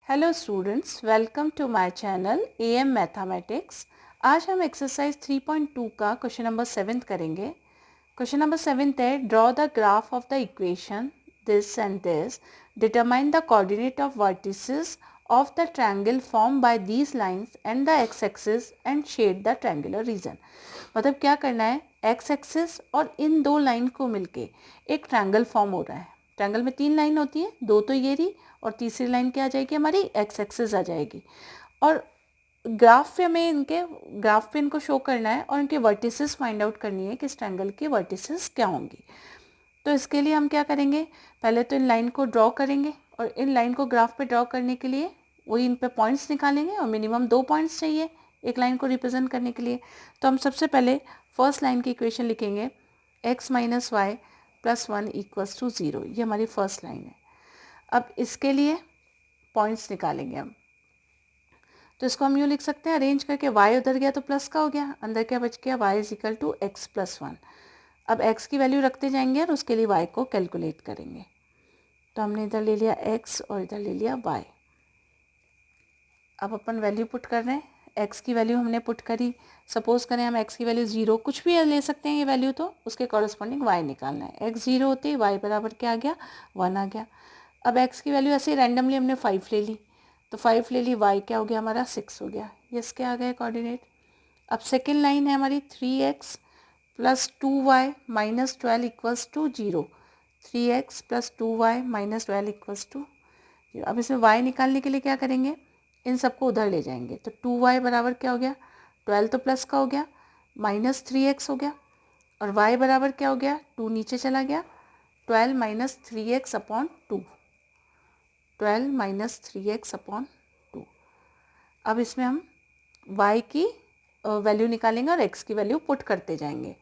Hello students, welcome to my channel AM mathematics. आज हम exercise 3.2 का क्वेश्चन नंबर 7 करेंगे। क्वेश्चन नंबर 7 है, draw the graph of the equation this and this, determine the coordinate of vertices of the triangle form by these lines and the X axis and shade the triangular region. मतलब क्या करना है, x axis और इन दो line को मिलके एक triangle form हो रहा है। ट्रायंगल में 3 लाइन होती है, 2 तो ये रही और तीसरी लाइन क्या आ जाएगी, हमारी एक्स एक्सिस आ जाएगी। और ग्राफ पे हमें इनको शो करना है और इनके वर्टिसेस फाइंड आउट करनी है कि इस ट्रायंगल के वर्टिसेस क्या होंगी। तो इसके लिए हम क्या करेंगे, पहले तो इन लाइन को ड्रॉ करेंगे और इन लाइन को ग्राफ पे ड्रॉ करने के लिए वही इन पे पॉइंट्स निकालेंगे और मिनिमम 2 पॉइंट्स चाहिए एक लाइन को रिप्रेजेंट करने के लिए। तो हम सबसे पहले फर्स्ट लाइन की इक्वेशन लिखेंगे, x minus y plus 1 equals to 0। ये हमारी फर्स्ट लाइन है। अब इसके लिए पॉइंट्स निकालेंगे हम। तो इसको हम यूँ लिख सकते हैं, अरेंज करके y उधर गया तो प्लस का हो गया, अंदर क्या बच गया, y is equal to x plus 1। अब x की वैल्यू रखते जाएंगे और उसके लिए y को कैलकुलेट करेंगे। तो हमने इधर ले लिया x और इधर ले लिया y। अब अपन वैल्यू पुट कर रहे हैं, x की वैल्यू हमने पुट करी। सपोज करें हम x की वैल्यू 0, कुछ भी ले सकते हैं ये वैल्यू, तो उसके कॉरस्पॉन्डिंग y निकालना है। x 0 होते ही y बराबर क्या आ गया, 1 आ गया। अब x की वैल्यू ऐसे ही रैंडमली हमने 5 ले ली, तो 5 ले ली, y क्या हो गया हमारा 6 हो गया। ये इसके आ गए कोऑर्डिनेट। अब सेकेंड लाइन है हमारी 3x plus 2y minus 12 equals to 0। 3x plus 2y minus 12 equals to 0। अब इसमें y निकालने के लिए क्या करेंगे, इन सबको उधर ले जाएंगे। तो 2y बराबर क्या हो गया, 12 तो प्लस का हो गया, माइनस 3x हो गया, और y बराबर क्या हो गया, 2 नीचे चला गया, 12 minus 3x upon 2, 12 minus 3x upon 2। अब इसमें हम y की वैल्यू निकालेंगे और x की वैल्यू पुट करते जाएंगे।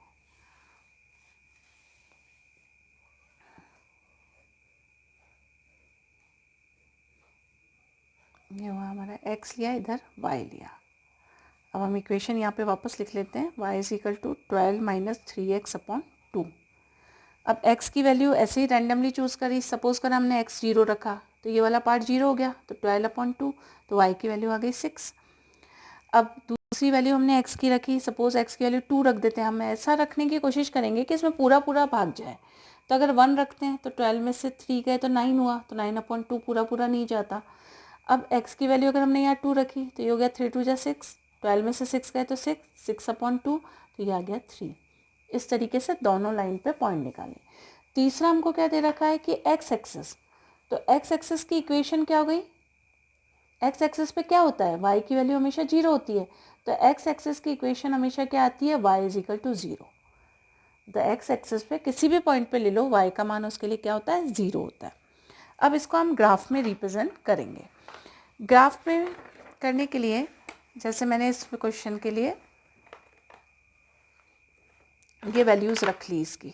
ये हुआ हमारा x लिया, इधर y लिया। अब हम इक्वेशन यहाँ पे वापस लिख लेते हैं, y is equal to 12 minus 3x upon 2। अब x की वैल्यू ऐसे ही रैंडमली चूज़ करी। सपोज कर हमने x 0 रखा तो ये वाला पार्ट 0 हो गया, तो 12 अपॉन 2, तो y की वैल्यू आ गई 6। अब दूसरी वैल्यू हमने x की रखी, सपोज x की वैल्यू 2 रख देते हैं। हम ऐसा रखने की कोशिश करेंगे कि इसमें पूरा पूरा भाग जाए। तो अगर 1 रखते हैं तो 12 में से 3 गए तो 9 हुआ, तो 9 अपॉन 2 पूरा पूरा नहीं जाता। अब x की वैल्यू अगर हमने यहाँ 2 रखी तो ये हो गया 3 2 जा 6, 12 में से 6 गए तो 6, 6 अपॉन 2, तो ये आ गया 3। इस तरीके से दोनों लाइन पे पॉइंट निकालें। तीसरा हमको क्या दे रखा है कि x एक्सिस, तो x एक्सिस की इक्वेशन क्या हो गई, x एक्सिस पे क्या होता है, y की वैल्यू हमेशा 0 होती है। तो x एक्सिस की इक्वेशन हमेशा क्या आती है, y इज इक्वल टू 0। तो x एक्सिस पे किसी भी पॉइंट पे ले लो, y का मान उसके लिए क्या होता है, 0 होता है। अब इसको हम ग्राफ में रिप्रेजेंट करेंगे। ग्राफ में करने के लिए जैसे मैंने इस क्वेश्चन के लिए ये वैल्यूज़ रख ली, इसकी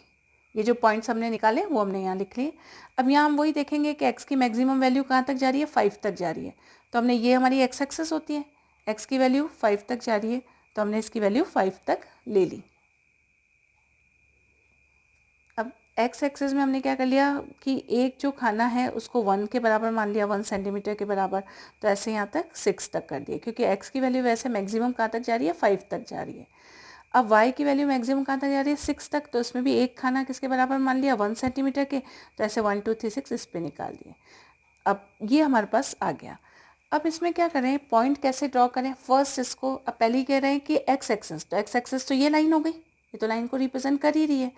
ये जो पॉइंट्स हमने निकाले वो हमने यहाँ लिख लिए। अब यहाँ हम वही देखेंगे कि x की मैक्सिमम वैल्यू कहाँ तक जा रही है, 5 तक जा रही है। तो हमने ये हमारी x एक्सिस होती है, x की वैल्यू 5 तक जा रही है, तो हमने इसकी वैल्यू 5 तक ले ली। अब x एक्सिस में हमने क्या कर लिया कि एक जो खाना है उसको 1 के बराबर मान लिया, 1 सेंटीमीटर के बराबर। तो ऐसे यहाँ तक 6 तक कर दिया, क्योंकि x की वैल्यू वैसे मैक्सिमम कहाँ तक जा रही है, 5 तक जा रही है। अब y की वैल्यू मैक्सिमम कहाँ तक जा रही है, 6 तक, तो इसमें भी एक खाना किसके बराबर मान लिया, 1 सेंटीमीटर के। तो ऐसे 1 2 3 6 इस पे निकाल दिए। अब ये हमारे पास आ गया। अब इसमें क्या करें, पॉइंट कैसे ड्रॉ करें। फर्स्ट इसको, अब पहले ही कह रहे हैं कि x एक्सिस, तो x एक्सिस तो ये लाइन हो गई, ये तो लाइन को रिप्रेजेंट कर ही रही है।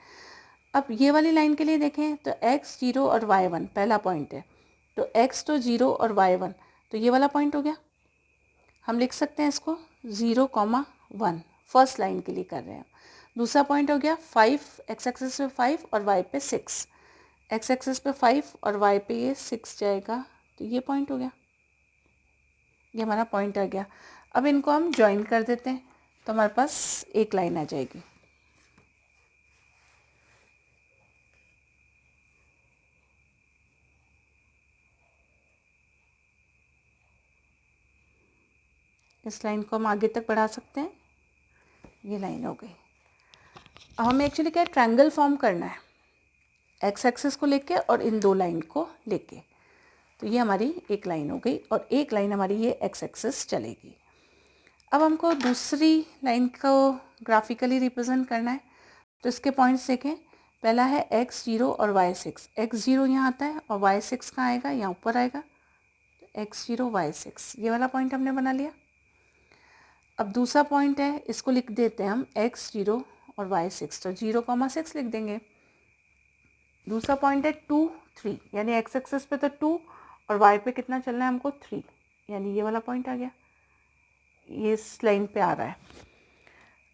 अब ये वाली लाइन के लिए देखें तो x 0 और y 1 पहला पॉइंट है, तो x तो 0 और y 1, तो ये वाला पॉइंट हो गया। हम लिख सकते हैं इसको 0,1, फर्स्ट लाइन के लिए कर रहे हैं। दूसरा पॉइंट हो गया 5, x एक्सिस पे 5 और y पे 6, x एक्सिस पे 5 और y पे ये 6 जाएगा, तो ये पॉइंट हो गया, ये हमारा पॉइंट आ गया। अब इनको हम ज्वाइन कर देते हैं, तो हमारे पास एक लाइन आ जाएगी। इस लाइन को हम आगे तक बढ़ा सकते हैं, ये लाइन हो गई। अब हमें एक्चुअली क्या ट्रायंगल फॉर्म करना है, एक्स एक्सिस को लेके और इन दो लाइन को लेके। तो ये हमारी एक लाइन हो गई और एक लाइन हमारी ये एक्स एक्सिस चलेगी। अब हमको दूसरी लाइन को ग्राफिकली रिप्रेजेंट करना है, तो इसके पॉइंट्स देखें। पहला है x0 और y6। x0 यहाँ आता है और y6 कहाँ आएगा, यहाँ ऊपर आएगा। x0 y6 ये वाला पॉइंट हमने बना लिया। अब दूसरा पॉइंट है, इसको लिख देते हैं हम x0 और y6, तो 0,6 लिख देंगे। दूसरा पॉइंट है 2 3, यानी x एक्सिस पे तो 2 और y पे कितना चलना है हमको 3, यानी ये वाला पॉइंट आ गया, ये इस लाइन पे आ रहा है।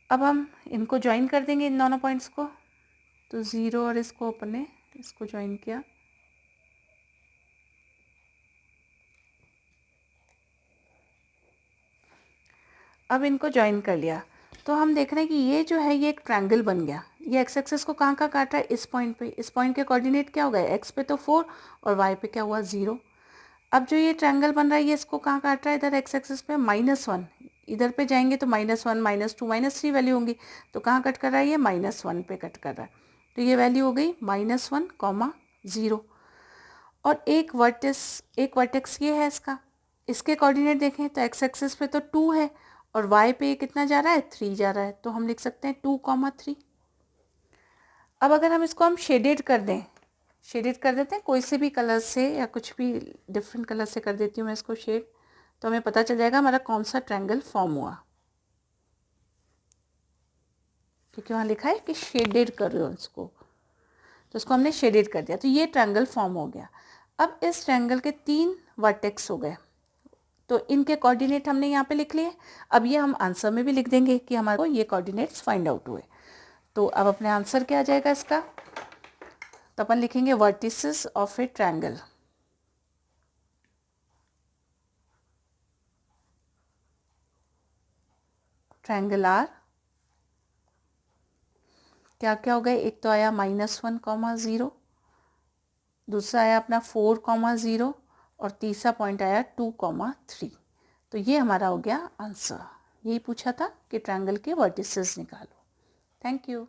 अब हम इनको ज्वाइन कर देंगे इन दोनों पॉइंट्स को, तो 0 और इसको अपन ने इसको ज्वाइन किया। अब इनको ज्वाइन कर लिया तो हम देख रहे हैं कि ये जो है ये एक ट्रायंगल बन गया। ये एक्स एक्सिस को कहाँ काट रहा है, इस पॉइंट पे। इस पॉइंट के कोऑर्डिनेट क्या हो गए, एक्स पे तो 4 और वाई पे क्या हुआ 0। अब जो ये ट्रायंगल बन रहा है ये इसको कहाँ काट रहा है, इधर एक्स एक्सिस पे -1। इधर पे जाएंगे तो -1 -2 -3 वैल्यू होंगी, तो कहाँ कट कर रहा है ये -1 पे कट कर रहा है। तो ये वैल्यू हो गई -1, 0। और एक वर्टेक्स ये है इसका, इसके कोऑर्डिनेट देखें तो एक्स एक्सिस पे तो 2 है और वाई पे कितना जा रहा है 3 जा रहा है, तो हम लिख सकते हैं 2,3। अब अगर हम इसको शेडेड कर दें, शेडेड कर देते हैं कोई से भी कलर से या कुछ भी डिफरेंट कलर से कर देती हूँ मैं इसको शेड, तो हमें पता चल जाएगा हमारा कौन सा ट्रायंगल फॉर्म हुआ, क्योंकि वहाँ लिखा है कि शेडेड कर रहे हो इसको, तो इसको हमने शेडेड कर दिया, तो ये ट्रायंगल फॉर्म हो गया। अब इस ट्रायंगल के 3 वर्टेक्स हो गए, तो इनके कोऑर्डिनेट हमने यहाँ पे लिख लिए। अब ये हम आंसर में भी लिख देंगे कि हमारे को ये कोऑर्डिनेट्स फाइंड आउट हुए। तो अब अपने आंसर क्या आ जाएगा इसका, तो अपन लिखेंगे vertices of a triangle. Triangle are क्या क्या हो गए, एक तो आया -1, 0, दूसरा आया अपना 4, 0 और तीसरा पॉइंट आया 2, 3। तो ये हमारा हो गया आंसर। यही पूछा था कि ट्रायंगल के वर्टिसेस निकालो। Thank you.